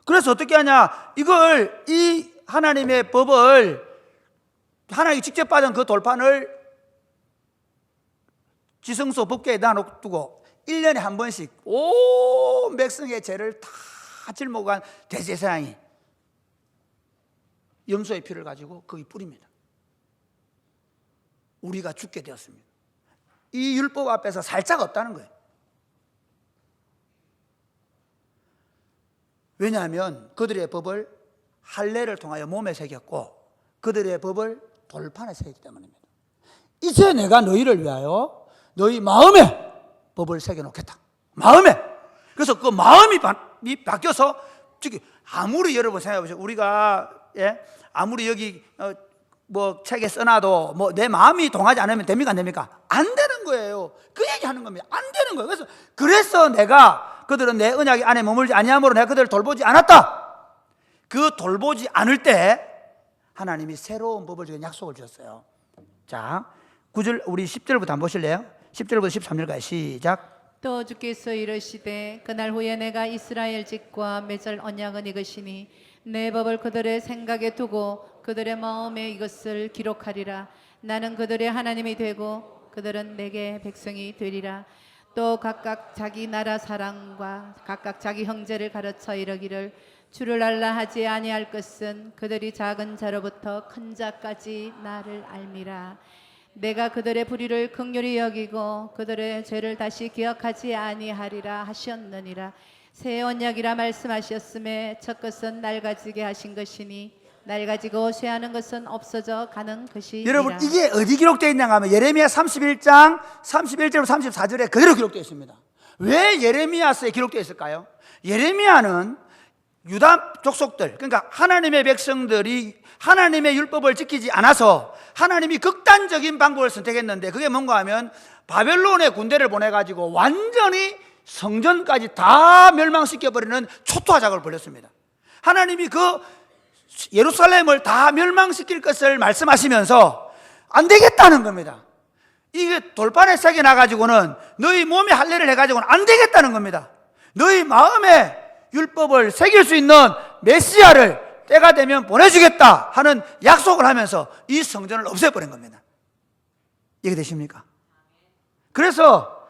그래서 어떻게 하냐, 이걸, 이 하나님의 법을, 하나님이 직접 받은 그 돌판을 지성소 법궤에다 놔두고 1년에 한 번씩 온 백성의 죄를 다 짊어간 대제사장이 염소의 피를 가지고 거기 뿌립니다. 우리가 죽게 되었습니다. 이 율법 앞에서 살자가 없다는 거예요. 왜냐하면 그들의 법을 할례를 통하여 몸에 새겼고 그들의 법을 돌판에 새겼기 때문입니다. 이제 내가 너희를 위하여 너희 마음에 법을 새겨놓겠다. 마음에. 그래서 그 마음이 바뀌어서 아무리 여러분 생각해보세요. 우리가 아무리 여기 뭐 책에 써놔도 뭐 내 마음이 동하지 않으면 됩니까 안 됩니까? 안 되는 거예요. 그 얘기하는 겁니다. 안 되는 거예요. 그래서 내가 그들은 내 언약 안에 머물지 아니함으로 내가 그들을 돌보지 않았다. 그 돌보지 않을 때 하나님이 새로운 법을 주는 약속을 주셨어요. 자, 9절 우리 10절부터 한번 보실래요? 10절부터 13절까지 시작. 또 주께서 이르시되 그날 후에 내가 이스라엘 집과 맺을 언약은 이것이니 내 법을 그들의 생각에 두고 그들의 마음에 이것을 기록하리라. 나는 그들의 하나님이 되고 그들은 내게 백성이 되리라. 또 각각 자기 나라 사람과 각각 자기 형제를 가르쳐 이르기를 주를 알라 하지 아니할 것은 그들이 작은 자로부터 큰 자까지 나를 알미라. 내가 그들의 불의를 긍휼히 여기고 그들의 죄를 다시 기억하지 아니하리라 하셨느니라. 새 언약이라 말씀하셨음에 첫 것은 낡아지게 하신 것이니 낡아지고 쇠하는 것은 없어져 가는 것이니라. 여러분 이게 어디 기록되어 있는가 하면 예레미야 31장 31절부터 34절에 그대로 기록되어 있습니다. 왜 예레미야서에 기록되어 있을까요? 예레미야는 유다 족속들, 그러니까 하나님의 백성들이 하나님의 율법을 지키지 않아서 하나님이 극단적인 방법을 선택했는데 그게 뭔가 하면 바벨론의 군대를 보내가지고 완전히 성전까지 다 멸망시켜버리는 초토화 작업을 벌였습니다. 하나님이 그 예루살렘을 다 멸망시킬 것을 말씀하시면서 안 되겠다는 겁니다. 이게 돌판에 새겨놔가지고는 너희 몸에 할례를 해가지고는 안 되겠다는 겁니다. 너희 마음에 율법을 새길 수 있는 메시아를 때가 되면 보내주겠다 하는 약속을 하면서 이 성전을 없애버린 겁니다. 이해되십니까? 그래서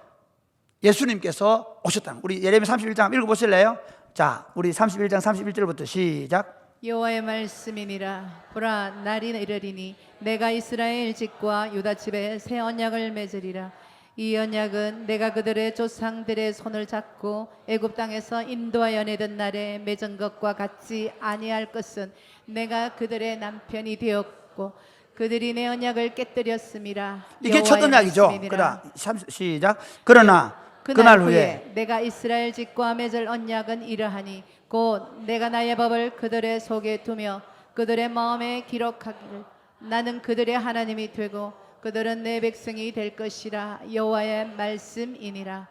예수님께서 오셨다는, 우리 예레미야 31장 읽어보실래요? 자, 우리 31장 31절부터 시작. 여호와의 말씀이니라. 보라, 날이 이르리니 내가 이스라엘 집과 유다 집에 새 언약을 맺으리라. 이 언약은 내가 그들의 조상들의 손을 잡고 애굽 땅에서 인도하여 내던 날에 맺은 것과 같지 아니할 것은 내가 그들의 남편이 되었고 그들이 내 언약을 깨뜨렸음이라. 이게 첫 언약이죠. 시작. 그러나 그날 후에 내가 이스라엘 집과 맺을 언약은 이러하니 곧 내가 나의 법을 그들의 속에 두며 그들의 마음에 기록하기를 나는 그들의 하나님이 되고 그들은 내 백성이 될 것이라. 여호와의 말씀이니라.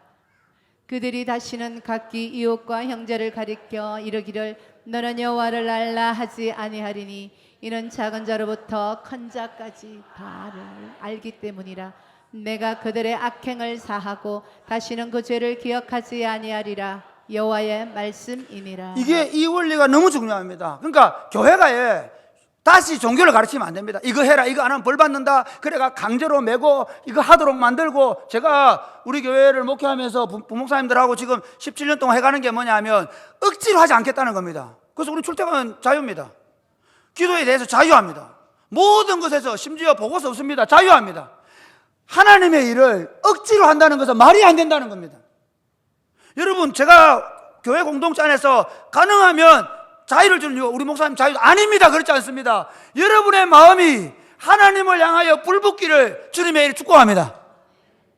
그들이 다시는 각기 이웃과 형제를 가리켜 이르기를 너는 여호와를 알라 하지 아니하리니 이는 작은 자로부터 큰 자까지 다를 알기 때문이라. 내가 그들의 악행을 사하고 다시는 그 죄를 기억하지 아니하리라. 여호와의 말씀이니라. 이게 이 원리가 너무 중요합니다. 그러니까 교회가 다시 종교를 가르치면 안 됩니다. 이거 해라, 이거 안 하면 벌 받는다. 그래가 강제로 메고 이거 하도록 만들고, 제가 우리 교회를 목회하면서 부목사님들하고 지금 17년 동안 해가는 게 뭐냐면 억지로 하지 않겠다는 겁니다. 그래서 우리 출퇴근 자유입니다. 기도에 대해서 자유합니다. 모든 것에서 심지어 보고서 없습니다. 자유합니다. 하나님의 일을 억지로 한다는 것은 말이 안 된다는 겁니다. 여러분, 제가 교회 공동체 안에서 가능하면 자유를 주는 이유, 우리 목사님 자유 아닙니다. 그렇지 않습니다. 여러분의 마음이 하나님을 향하여 불붙기를 주님의 일을 축복합니다.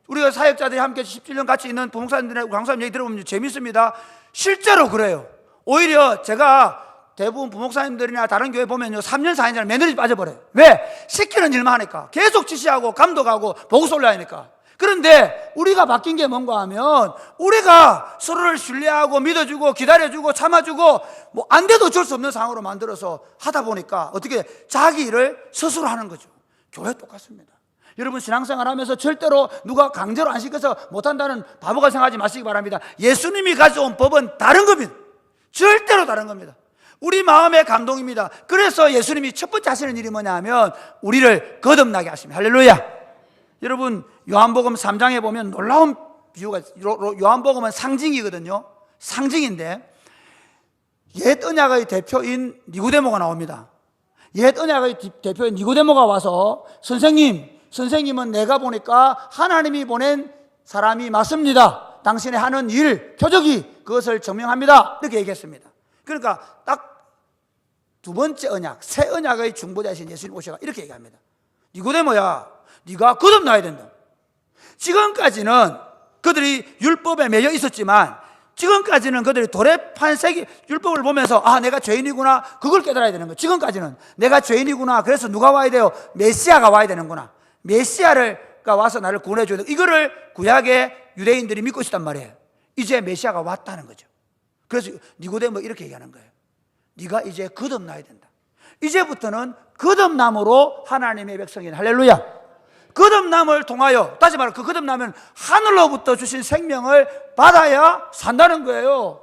우리가 사역자들이 함께 17년 같이 있는 부목사님들의 강사님 얘기 들어보면 재밌습니다. 실제로 그래요. 오히려 제가 대부분 부목사님들이나 다른 교회 보면요 3년 4년 매너리 빠져버려요. 왜? 시키는 일만 하니까. 계속 지시하고 감독하고 보고서 올려야 하니까. 그런데 우리가 바뀐 게 뭔가 하면 우리가 서로를 신뢰하고 믿어주고 기다려주고 참아주고 뭐 안 돼도 어쩔 수 없는 상황으로 만들어서 하다 보니까 어떻게 자기 일을 스스로 하는 거죠. 교회 똑같습니다. 여러분 신앙생활 하면서 절대로 누가 강제로 안 시켜서 못한다는 바보가 생각하지 마시기 바랍니다. 예수님이 가져온 법은 다른 겁니다. 절대로 다른 겁니다. 우리 마음의 감동입니다. 그래서 예수님이 첫 번째 하시는 일이 뭐냐 하면 우리를 거듭나게 하십니다. 할렐루야. 여러분 요한복음 3장에 보면 놀라운 비유가, 요한복음은 상징이거든요. 상징인데 옛 언약의 대표인 니고데모가 나옵니다. 옛 언약의 대표인 니고데모가 와서 선생님은 내가 보니까 하나님이 보낸 사람이 맞습니다. 당신의 하는 일, 표적이 그것을 증명합니다. 이렇게 얘기했습니다. 그러니까 딱 두 번째 언약, 새 언약의 중보자이신 예수님 오셔가 이렇게 얘기합니다. 니고데모야, 네가 거듭나야 된다. 지금까지는 그들이 율법에 매여 있었지만 지금까지는 그들이 도래판세기 율법을 보면서 내가 죄인이구나, 그걸 깨달아야 되는 거예요. 지금까지는 내가 죄인이구나, 그래서 누가 와야 돼요? 메시아가 와야 되는구나. 메시아가 와서 나를 구원해 줘야 돼. 이거를 구약의 유대인들이 믿고 있었단 말이에요. 이제 메시아가 왔다는 거죠. 그래서 니고데모 이렇게 얘기하는 거예요. 네가 이제 거듭나야 된다. 이제부터는 거듭남으로 하나님의 백성인, 할렐루야, 거듭남을 통하여, 다시 말해 그 거듭나면 하늘로부터 주신 생명을 받아야 산다는 거예요.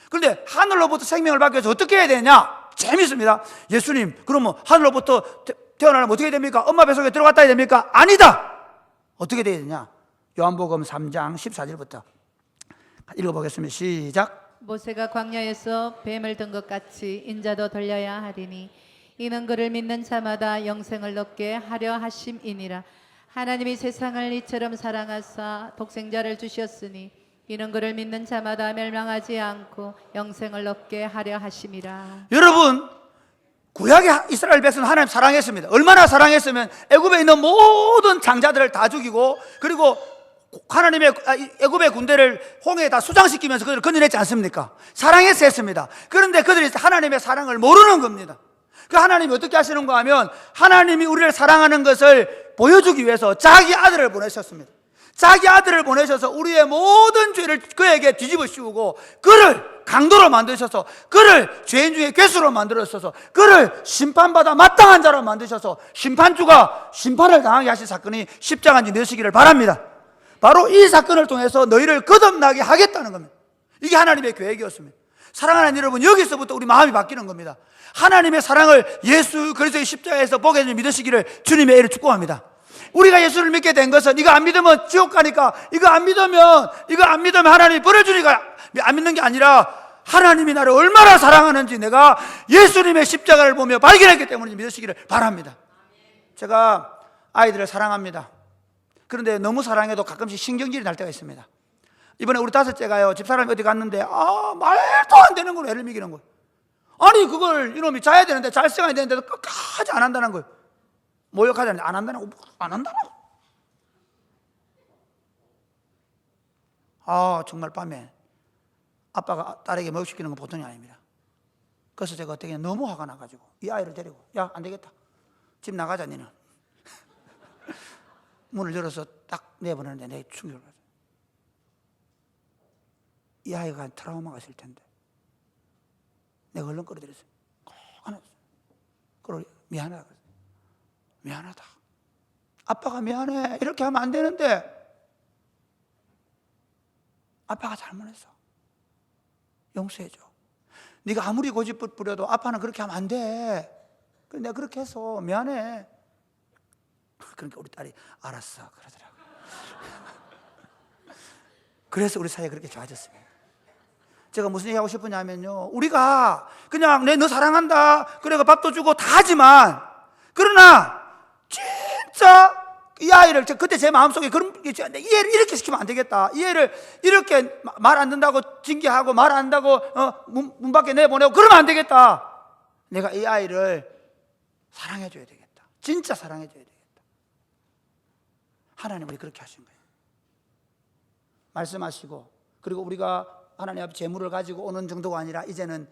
그런데 하늘로부터 생명을 받기 위해서 어떻게 해야 되냐? 재밌습니다. 예수님, 그러면 하늘로부터 태어나면 어떻게 됩니까? 엄마 뱃속에 들어갔다 해야 됩니까? 아니다. 어떻게 돼야 되냐? 요한복음 3장 14절부터 읽어보겠습니다. 시작. 모세가 광야에서 뱀을 든 것 같이 인자도 돌려야 하리니 이는 그를 믿는 자마다 영생을 얻게 하려 하심이니라. 하나님이 세상을 이처럼 사랑하사 독생자를 주셨으니 이는 그를 믿는 자마다 멸망하지 않고 영생을 얻게 하려 하심이라. 여러분, 구약의 이스라엘 백성은 하나님 사랑했습니다. 얼마나 사랑했으면 애굽에 있는 모든 장자들을 다 죽이고, 그리고 하나님의 애굽의 군대를 홍해에 다 수장시키면서 그들을 건져냈지 않습니까? 사랑해서 했습니다. 그런데 그들이 하나님의 사랑을 모르는 겁니다. 그 하나님이 어떻게 하시는가 하면 하나님이 우리를 사랑하는 것을 보여주기 위해서 자기 아들을 보내셨습니다. 자기 아들을 보내셔서 우리의 모든 죄를 그에게 뒤집어 씌우고 그를 강도로 만드셔서, 그를 죄인 중에 괴수로 만들어셔서, 그를 심판받아 마땅한 자로 만드셔서 심판주가 심판을 당하게 하신 사건이 십자가인지 넣으시기를 바랍니다. 바로 이 사건을 통해서 너희를 거듭나게 하겠다는 겁니다. 이게 하나님의 계획이었습니다. 사랑하는 여러분, 여기서부터 우리 마음이 바뀌는 겁니다. 하나님의 사랑을 예수 그리스도의 십자가에서 보게 주님을 주님의 애를 축복합니다. 우리가 예수를 믿게 된 것은 이거 안 믿으면 지옥 가니까, 이거 안 믿으면 하나님이 버려주니까 안 믿는 게 아니라 하나님이 나를 얼마나 사랑하는지 내가 예수님의 십자가를 보며 발견했기 때문에 믿으시기를 바랍니다. 제가 아이들을 사랑합니다. 그런데 너무 사랑해도 가끔씩 신경질이 날 때가 있습니다. 이번에 우리 다섯째가요, 집사람이 어디 갔는데 말도 안 되는 걸 애를 먹이는 거예요. 아니 그걸 이놈이 자야 되는데, 잘 시간이 되는데도 끝까지 안 한다는 거예요. 모욕하자는데 안 한다고. 정말 밤에 아빠가 딸에게 모욕시키는 건 보통이 아닙니다. 그래서 제가 어떻게 너무 화가 나가지고 이 아이를 데리고, 야 안 되겠다, 집 나가자 니는. 문을 열어서 딱 내보내는데 내 충격을 받아요. 이 아이가 트라우마가 있을 텐데 내가 얼른 끌어들였어요. 꼭 안았어요. 그러고 미안하다. 미안하다. 아빠가 미안해. 이렇게 하면 안 되는데 아빠가 잘못했어. 용서해줘. 네가 아무리 고집 부려도 아빠는 그렇게 하면 안 돼. 그래, 내가 그렇게 해서 미안해. 그러니까 우리 딸이 알았어 그러더라고요. 그래서 우리 사이가 그렇게 좋아졌습니다. 제가 무슨 얘기하고 싶으냐면요, 우리가 그냥 너 사랑한다, 그래가 밥도 주고 다 하지만, 그러나 진짜 이 아이를, 그때 제 마음속에 그런 게 있죠. 이 애를 이렇게 시키면 안 되겠다, 이 애를 이렇게 말 안 듣는다고 징계하고 말 안 한다고 문 밖에 내보내고 그러면 안 되겠다. 내가 이 아이를 사랑해 줘야 되겠다. 진짜 사랑해 줘야 되겠다. 하나님 우리 그렇게 하신 거예요. 말씀하시고, 그리고 우리가 하나님 앞에 재물을 가지고 오는 정도가 아니라 이제는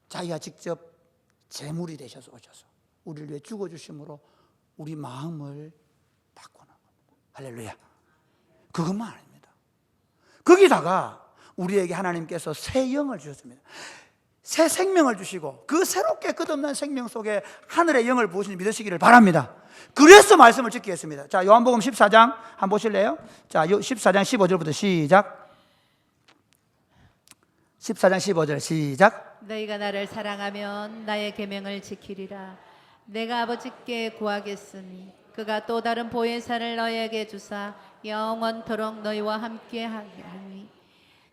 자기가 직접 재물이 되셔서 오셔서 우리를 위해 죽어주심으로 우리 마음을 바꾸는 겁니다. 할렐루야. 그것만 아닙니다. 거기다가 우리에게 하나님께서 새 영을 주셨습니다. 새 생명을 주시고 그 새롭게 끝없는 생명 속에 하늘의 영을 부으시니 믿으시기를 바랍니다. 그래서 말씀을 지키겠습니다. 자, 요한복음 14장 한번 보실래요? 자, 14장 15절부터 시작. 14장 15절 시작. 너희가 나를 사랑하면 나의 계명을 지키리라. 내가 아버지께 구하겠으니 그가 또 다른 보혜사를 너희에게 주사 영원토록 너희와 함께 하리니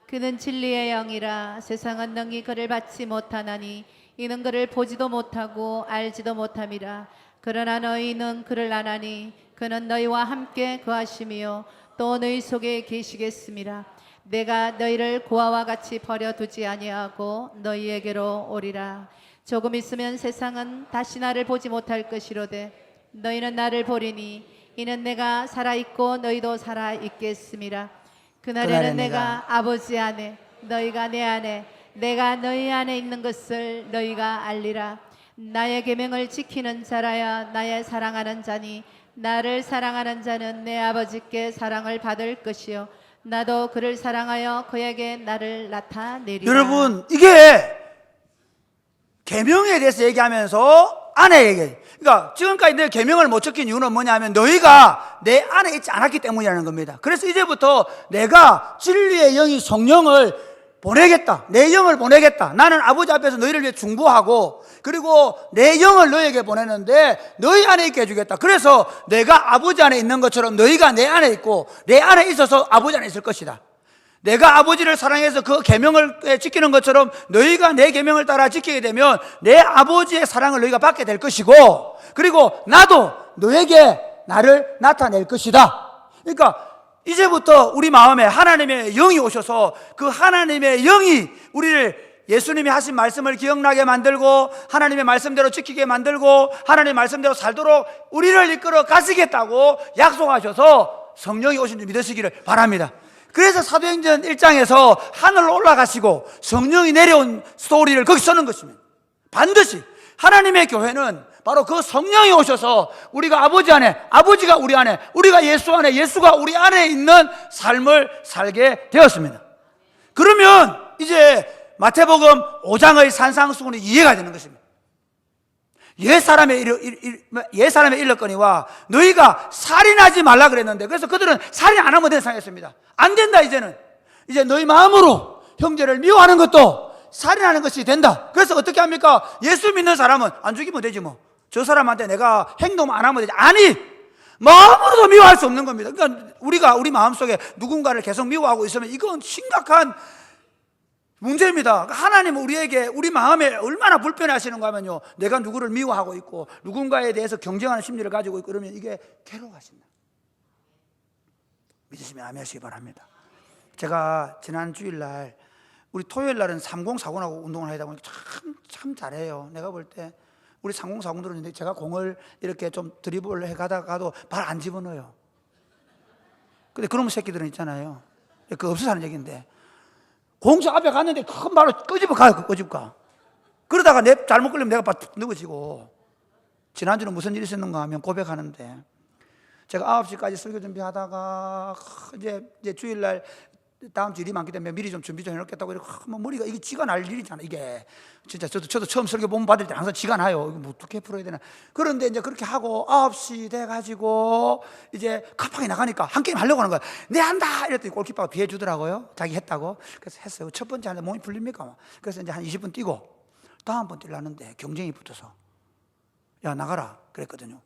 그는 진리의 영이라. 세상은 능히 그를 받지 못하나니 이는 그를 보지도 못하고 알지도 못함이라. 그러나 너희는 그를 아나니 그는 너희와 함께 거하시며 또 너희 속에 계시겠음이라. 내가 너희를 고아와 같이 버려두지 아니하고 너희에게로 오리라. 조금 있으면 세상은 다시 나를 보지 못할 것이로되 너희는 나를 보리니 이는 내가 살아있고 너희도 살아있겠음이라. 그날에는 내가 아버지 안에 너희가 내 안에 내가 너희 안에 있는 것을 너희가 알리라. 나의 계명을 지키는 자라야 나의 사랑하는 자니 나를 사랑하는 자는 내 아버지께 사랑을 받을 것이요 나도 그를 사랑하여 그에게 나를 나타내리라. 여러분, 이게 계명에 대해서 얘기하면서 안에 얘기해. 그러니까 지금까지 내 계명을 못 지킨 이유는 뭐냐면 너희가 내 안에 있지 않았기 때문이라는 겁니다. 그래서 이제부터 내가 진리의 영이 성령을 보내겠다. 내 영을 보내겠다. 나는 아버지 앞에서 너희를 위해 중보하고 그리고 내 영을 너희에게 보내는데 너희 안에 있게 해주겠다. 그래서 내가 아버지 안에 있는 것처럼 너희가 내 안에 있고 내 안에 있어서 아버지 안에 있을 것이다. 내가 아버지를 사랑해서 그 계명을 지키는 것처럼 너희가 내 계명을 따라 지키게 되면 내 아버지의 사랑을 너희가 받게 될 것이고 그리고 나도 너에게 나를 나타낼 것이다. 그러니까 이제부터 우리 마음에 하나님의 영이 오셔서 그 하나님의 영이 우리를 예수님이 하신 말씀을 기억나게 만들고 하나님의 말씀대로 지키게 만들고 하나님의 말씀대로 살도록 우리를 이끌어 가시겠다고 약속하셔서 성령이 오신 줄 믿으시기를 바랍니다. 그래서 사도행전 1장에서 하늘로 올라가시고 성령이 내려온 스토리를 거기 쓰는 것입니다. 반드시 하나님의 교회는 바로 그 성령이 오셔서 우리가 아버지 안에, 아버지가 우리 안에, 우리가 예수 안에, 예수가 우리 안에 있는 삶을 살게 되었습니다. 그러면 이제 마태복음 5장의 산상수훈이 이해가 되는 것입니다. 옛사람의 일렀거니와 너희가 살인하지 말라 그랬는데 그래서 그들은 살인 안 하면 된다 생각했습니다. 안 된다. 이제 너희 마음으로 형제를 미워하는 것도 살인하는 것이 된다. 그래서 어떻게 합니까? 예수 믿는 사람은 안 죽이면 되지 뭐. 저 사람한테 내가 행동 안 하면 되지. 아니, 마음으로도 미워할 수 없는 겁니다. 그러니까 우리가 우리 마음속에 누군가를 계속 미워하고 있으면 이건 심각한 문제입니다. 하나님은 우리에게 우리 마음에 얼마나 불편해 하시는가 하면요, 내가 누구를 미워하고 있고 누군가에 대해서 경쟁하는 심리를 가지고 있고 그러면 이게 괴로워하신다. 믿으시면 아멘 하시기 바랍니다. 제가 지난 주일날 우리 토요일 날은 3040하고 운동을 하다 보니까 참 잘해요. 내가 볼 때 우리 3040들은 제가 공을 이렇게 좀 드리블을 해가다가도 발 안 집어넣어요. 근데 그런 새끼들은 있잖아요. 그 없어서 하는 얘기인데 공차 앞에 갔는데 큰 발로 끄집어 가요. 끄집어. 그러다가 내 잘못 걸리면 내가 넘어지고. 지난주는 무슨 일이 있었는가 하면 고백하는데 제가 9시까지 설교 준비하다가 이제 주일날 다음 주 일이 많기 때문에 미리 좀 준비 좀 해놓겠다고 이렇게 머리가 이게 쥐가 날 일이잖아. 이게 진짜 저도 처음 설교 본문 받을 때 항상 쥐가 나요. 이거 뭐 어떻게 풀어야 되나. 그런데 이제 그렇게 하고 9시 돼가지고 이제 급하게 나가니까 한 게임 하려고 하는 거야. 내 한다 이랬더니 골키퍼가 비해 주더라고요. 자기 했다고. 그래서 했어요. 첫 번째 하는데 몸이 풀립니까? 그래서 이제 한 20분 뛰고 다음 번 뛰려는데 경쟁이 붙어서 야 나가라 그랬거든요.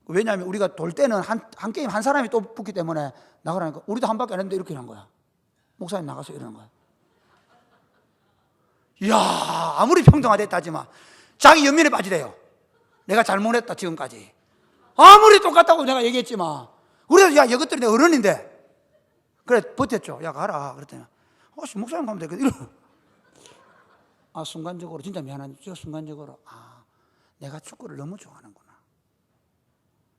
왜냐하면 우리가 돌 때는 한 게임 한 사람이 또 붙기 때문에 나가라니까 우리도 한 바퀴 안 했는데 이렇게 한 거야. 목사님 나가서 이러는 거야. 이야, 아무리 평등하다 하지만 자기 연민에 빠지대요. 내가 잘못했다 지금까지. 아무리 똑같다고 내가 얘기했지만 그래도 야 이것들이 내 어른인데 그래 버텼죠. 야 가라 그랬더니 목사님 가면 되거든. 순간적으로 진짜 미안한데 제가 순간적으로 내가 축구를 너무 좋아하는구나.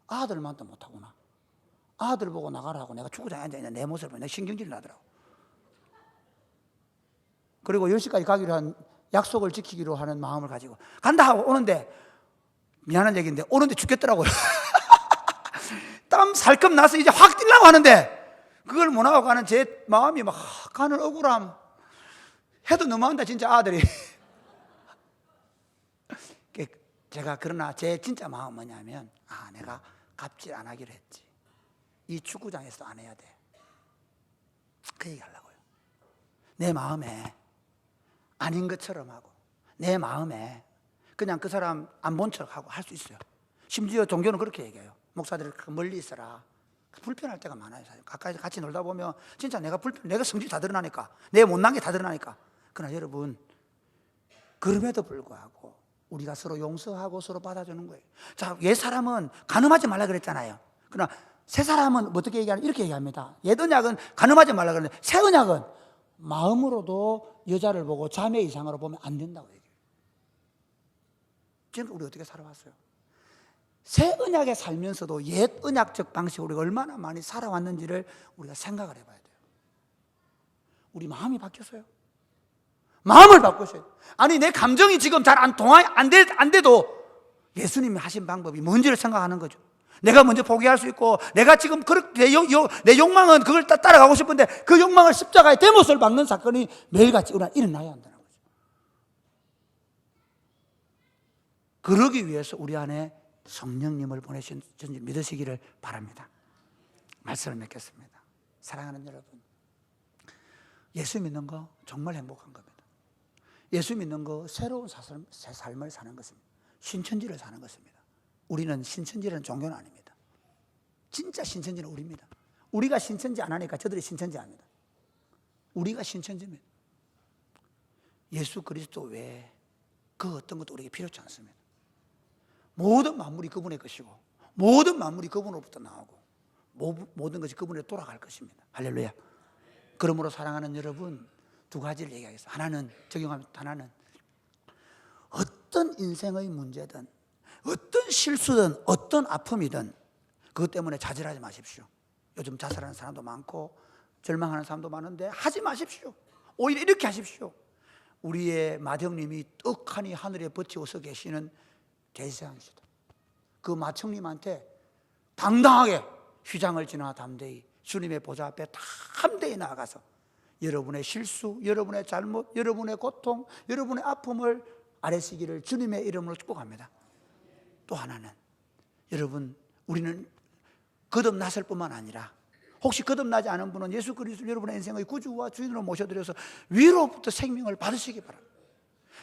아들만도 못하구나. 아들 보고 나가라고 내가 축구장에 앉아있는 내 모습을 보면 내가 신경질이 나더라고. 그리고 10시까지 가기로 한 약속을 지키기로 하는 마음을 가지고 간다 하고 오는데 미안한 얘기인데 오는데 죽겠더라고요. 땀 살금 나서 이제 확 뛰려고 하는데 그걸 못 하고 가는 제 마음이 막 가는 억울함. 해도 너무한다 진짜 아들이. 제가 그러나 제 진짜 마음은 뭐냐면 내가 갑질 안 하기로 했지. 이 축구장에서도 안 해야 돼. 그 얘기 하려고요. 내 마음에 아닌 것처럼 하고 내 마음에 그냥 그 사람 안 본 척 하고 할 수 있어요. 심지어 종교는 그렇게 얘기해요. 목사들이 멀리 있어라. 불편할 때가 많아요. 가까이 같이 놀다 보면 진짜 내가 성질 다 드러나니까, 내 못난 게 다 드러나니까. 그러나 여러분, 그럼에도 불구하고 우리가 서로 용서하고 서로 받아주는 거예요. 자, 옛 사람은 간음하지 말라 그랬잖아요. 그러나 새 사람은 어떻게 얘기하냐? 이렇게 얘기합니다. 옛 언약은 간음하지 말라 그랬는데 새 언약은 마음으로도 여자를 보고 자매 이상으로 보면 안 된다고 얘기해요. 지금 우리 어떻게 살아왔어요? 새 언약에 살면서도 옛 언약적 방식으로 우리가 얼마나 많이 살아왔는지를 우리가 생각을 해봐야 돼요. 우리 마음이 바뀌었어요. 마음을 바꾸셔야 돼요. 아니, 내 감정이 지금 잘 안 돼도 예수님이 하신 방법이 뭔지를 생각하는 거죠. 내가 먼저 포기할 수 있고, 내가 지금 그렇게 내 욕망은 그걸 따라가고 싶은데 그 욕망을 십자가에 대못을 박는 사건이 매일같이 일어나야 한다는 거죠. 그러기 위해서 우리 안에 성령님을 보내신 줄 믿으시기를 바랍니다. 말씀을 맺겠습니다. 사랑하는 여러분, 예수 믿는 거 정말 행복한 겁니다. 예수 믿는 거 새로운 새 삶을 사는 것입니다. 신천지를 사는 것입니다. 우리는 신천지라는 종교는 아닙니다. 진짜 신천지는 우리입니다. 우리가 신천지 안 하니까 저들이 신천지 합니다. 우리가 신천지입니다. 예수 그리스도 외에 그 어떤 것도 우리에게 필요치 않습니다. 모든 만물이 그분의 것이고 모든 만물이 그분으로부터 나오고 모든 것이 그분에 돌아갈 것입니다. 할렐루야. 그러므로 사랑하는 여러분, 두 가지를 얘기하겠습니다. 하나는 어떤 인생의 문제든 어떤 실수든 어떤 아픔이든 그것 때문에 좌절하지 마십시오. 요즘 자살하는 사람도 많고 절망하는 사람도 많은데 하지 마십시오. 오히려 이렇게 하십시오. 우리의 맏형님이 떡하니 하늘에 버티고 서 계시는 대세상이시다. 그 맏형님한테 당당하게 휘장을 지나 담대히 주님의 보좌 앞에 담대히 나아가서 여러분의 실수, 여러분의 잘못, 여러분의 고통, 여러분의 아픔을 아뢰시기를 주님의 이름으로 축복합니다. 또 하나는 여러분, 우리는 거듭났을 뿐만 아니라 혹시 거듭나지 않은 분은 예수 그리스도를 여러분의 인생의 구주와 주인으로 모셔드려서 위로부터 생명을 받으시기 바랍니다.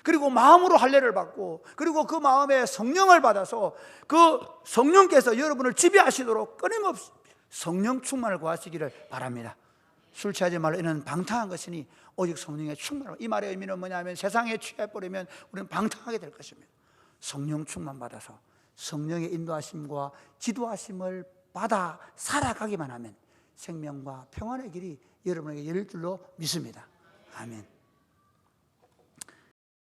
그리고 마음으로 할례를 받고 그리고 그 마음에 성령을 받아서 그 성령께서 여러분을 지배하시도록 끊임없이 성령 충만을 구하시기를 바랍니다. 술 취하지 말라, 이는 방탕한 것이니 오직 성령의 충만을. 이 말의 의미는 뭐냐면 세상에 취해버리면 우리는 방탕하게 될 것입니다. 성령 충만 받아서 성령의 인도하심과 지도하심을 받아 살아가기만 하면 생명과 평안의 길이 여러분에게 열릴 줄로 믿습니다. 아멘.